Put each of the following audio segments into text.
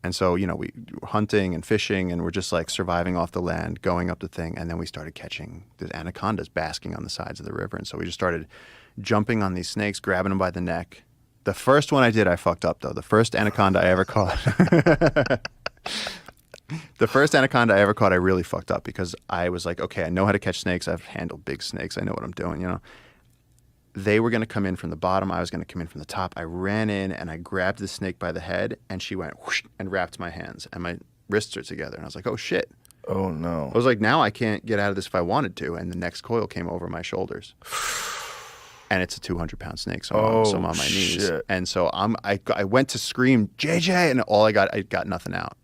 And so, we were hunting and fishing, and we're just like surviving off the land, going up the thing. And then we started catching the anacondas basking on the sides of the river. And so we just started jumping on these snakes, grabbing them by the neck. The first one I did, I fucked up, though. The first anaconda I ever caught. The first anaconda I ever caught, I really fucked up because I was like, okay, I know how to catch snakes. I've handled big snakes. I know what I'm doing, They were going to come in from the bottom. I was going to come in from the top. I ran in and I grabbed the snake by the head, and she went whoosh and wrapped my hands, and my wrists are together. And I was like, oh, shit. Oh, no. I was like, now I can't get out of this if I wanted to. And the next coil came over my shoulders. And it's a 200-pound snake, so I'm on my knees. Shit. And so I went to scream, JJ, and I got nothing out.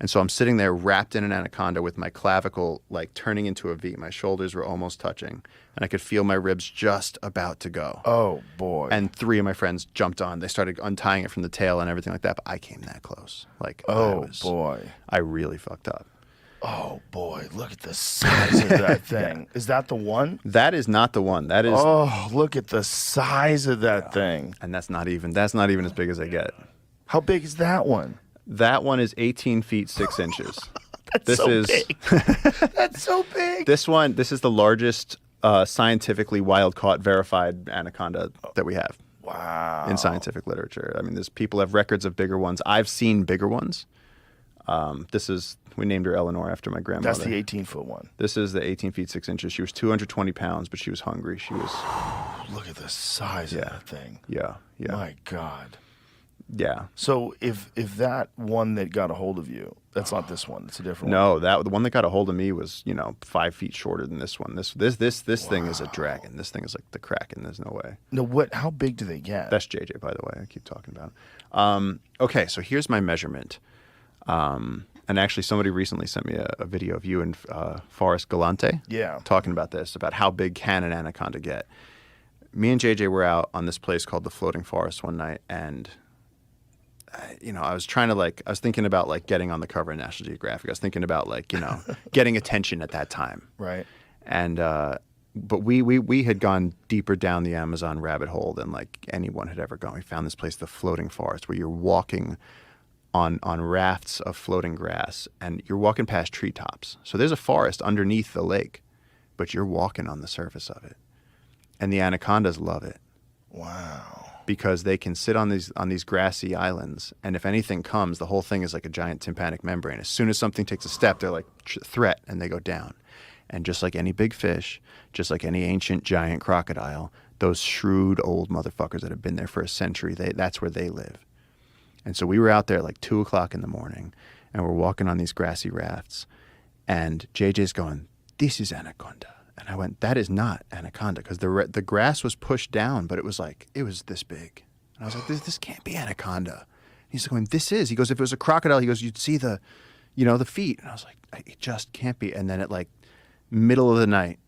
And so I'm sitting there wrapped in an anaconda with my clavicle like turning into a V. My shoulders were almost touching, and I could feel my ribs just about to go. Oh, boy. And 3 of my friends jumped on. They started untying it from the tail and everything like that, but I came that close. Boy. I really fucked up. Oh, boy. Look at the size of that thing. Is that the one? That is not the one. That is. Oh, look at the size of that thing. And that's not even as big as I get. How big is that one? That one is 18 feet 6 inches. That's big. That's so big. This is the largest scientifically wild-caught verified anaconda that we have. Wow. In scientific literature. I mean, people have records of bigger ones. I've seen bigger ones. We named her Eleanor after my grandmother. That's the 18-foot one. This is the 18 feet 6 inches. She was 220 pounds, but she was hungry. She was. Look at the size of that thing. Yeah. My God. Yeah. So if that one that got a hold of you, that's not this one. It's a different one. No, the one that got a hold of me was 5 feet shorter than this one. This thing is a dragon. This thing is like the Kraken. There's no way. No, how big do they get? That's JJ, by the way. I keep talking about it. Okay, so here's my measurement. And actually, somebody recently sent me a video of you and Forrest Galante. Yeah. Talking about this, about how big can an anaconda get. Me and JJ were out on this place called the Floating Forest one night, and I was thinking about getting on the cover of National Geographic. I was thinking about getting attention at that time. Right. And but we had gone deeper down the Amazon rabbit hole than anyone had ever gone. We found this place, the Floating Forest, where you're walking on rafts of floating grass, and you're walking past treetops. So there's a forest underneath the lake, but you're walking on the surface of it. And the anacondas love it. Wow. Because they can sit on these grassy islands, and if anything comes, the whole thing is like a giant tympanic membrane. As soon as something takes a step, they're like, threat, and they go down. And just like any big fish, just like any ancient giant crocodile, those shrewd old motherfuckers that have been there for a century, that's where they live. And so we were out there at 2 o'clock in the morning, and we're walking on these grassy rafts, and JJ's going, this is Anaconda. And I went, that is not anaconda, because the grass was pushed down, but it was this big. And I was like, this can't be anaconda. And he's going, this is. He goes, if it was a crocodile, he goes, you'd see the feet. And I was like, it just can't be. And then at middle of the night,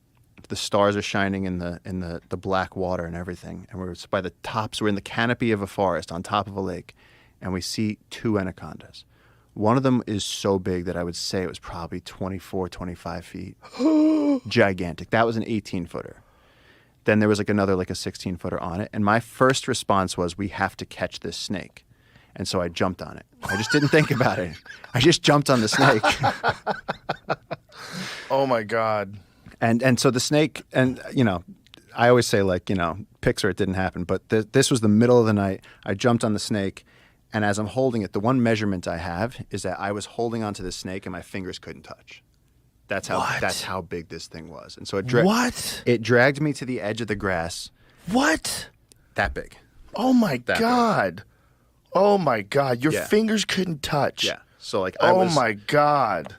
the stars are shining in the black water and everything, and we're by the tops. We're in the canopy of a forest on top of a lake, and we see 2 anacondas. One of them is so big that I would say it was probably 24, 25 feet. Gigantic. That was an 18-footer. Then there was another a 16-footer on it. And my first response was, we have to catch this snake. And so I jumped on it. I just didn't think about it. I just jumped on the snake. Oh, my God. And so the snake, and, I always say picture it didn't happen. But this was the middle of the night. I jumped on the snake. And as I'm holding it, the one measurement I have is that I was holding onto the snake and my fingers couldn't touch. That's how big this thing was. And so it dragged me to the edge of the grass. What? That big. Oh my God. Oh my God. Your fingers couldn't touch. Yeah. So my God.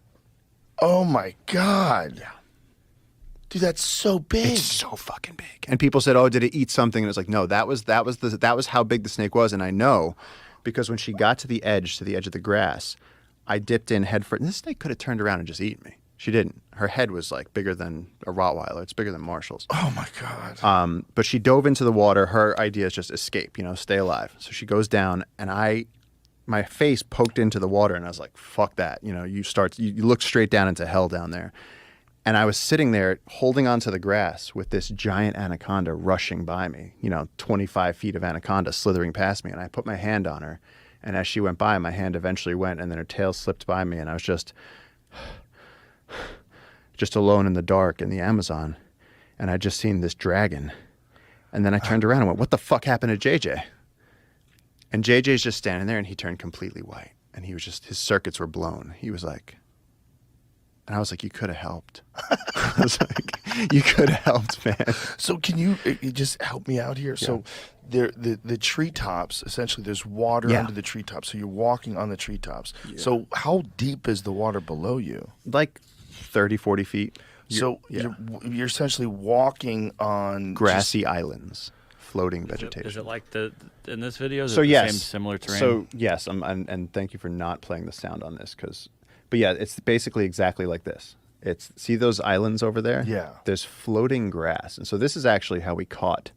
Oh my God. Yeah. Dude, that's so big. It's so fucking big. And people said, "Oh, did it eat something?" And it's like, no, that was how big the snake was. And I know, because when she got to the edge of the grass, I dipped in head first. And this snake could have turned around and just eaten me. She didn't. Her head was bigger than a Rottweiler. It's bigger than Marshall's. Oh my God. But she dove into the water. Her idea is just escape, stay alive. So she goes down, and my face poked into the water, and I was like, fuck that. You look straight down into hell down there. And I was sitting there holding onto the grass with this giant anaconda rushing by me, 25 feet of anaconda slithering past me. And I put my hand on her, And as she went by, my hand eventually went, and then her tail slipped by me, and I was just alone in the dark in the Amazon. And I just seen this dragon. And then I turned around and went, what the fuck happened to JJ? And JJ's just standing there, and he turned completely white. And he was just, his circuits were blown. He was like, and I was like, you could have helped. I was like, you could have helped, man. So can you just help me out here? Yeah. So the treetops, essentially there's water under the treetops. So you're walking on the treetops. Yeah. So how deep is the water below you? Like 30, 40 feet. So you're essentially walking on grassy islands, floating vegetation. Is it like in this video? Is so it the yes, same similar terrain? So yes, and thank you for not playing the sound on this, but yeah, it's basically exactly like this. See those islands over there? Yeah. There's floating grass, and so this is actually how we caught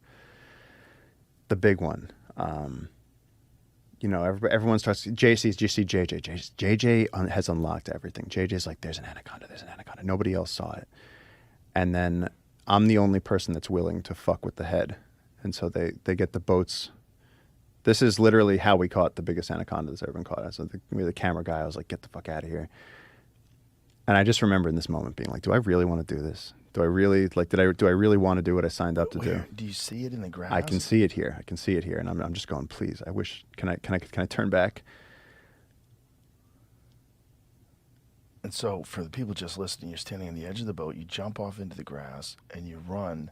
the big one. You know, everyone starts. JJ, you see JJ. JJ has unlocked everything. JJ's like, there's an anaconda. There's an anaconda. Nobody else saw it. And then I'm the only person that's willing to fuck with the head. And so they get the boats. This is literally how we caught the biggest anaconda that's ever been caught. So the camera guy, I was like, get the fuck out of here. And I just remember in this moment being like, do I really want to do this? Do I really do I really want to do what I signed up to do? Do you see it in the grass? I can see it here. I can see it here, and I'm just going, please. I wish. Can I turn back? And so, for the people just listening, you're standing on the edge of the boat. You jump off into the grass and you run.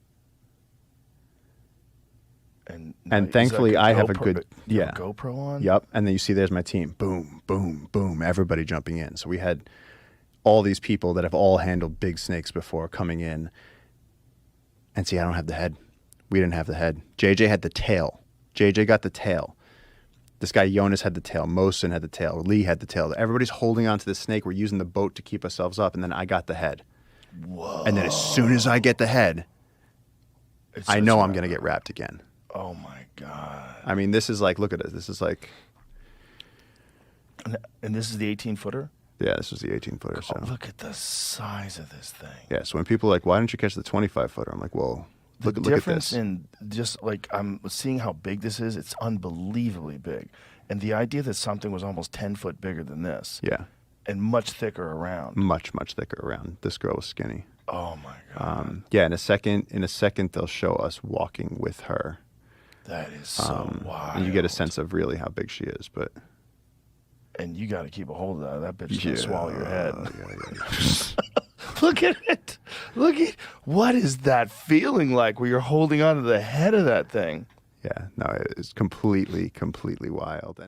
And thankfully, I have a good GoPro on. Yep. And then you see, there's my team. Boom, boom, boom. Everybody jumping in. So we had all these people that have all handled big snakes before coming in. And see, I don't have the head. We didn't have the head. JJ had the tail. JJ got the tail. This guy Jonas had the tail. Mosin had the tail. Lee had the tail. Everybody's holding on to the snake. We're using the boat to keep ourselves up. And then I got the head. Whoa. And then as soon as I get the head, I know I'm going to get wrapped again. Oh, my God. I mean, this is like, look at it. This is like. And this is the 18-footer? Yeah, this was the 18-footer. So. Look at the size of this thing. Yeah, so when people are like, why didn't you catch the 25-footer? I'm like, well, look at this. The difference in just like I'm seeing how big this is, it's unbelievably big. And the idea that something was almost 10 foot bigger than this. Yeah. And much thicker around. Much thicker around. This girl was skinny. Oh, my God. Yeah, in a second, they'll show us walking with her. That is so wild. And you get a sense of really how big she is, but. And you got to keep a hold of that. That bitch is going to swallow your head. Yeah. Look at it. Look at what is that feeling like where you're holding on to the head of that thing? Yeah, no, it's completely wild.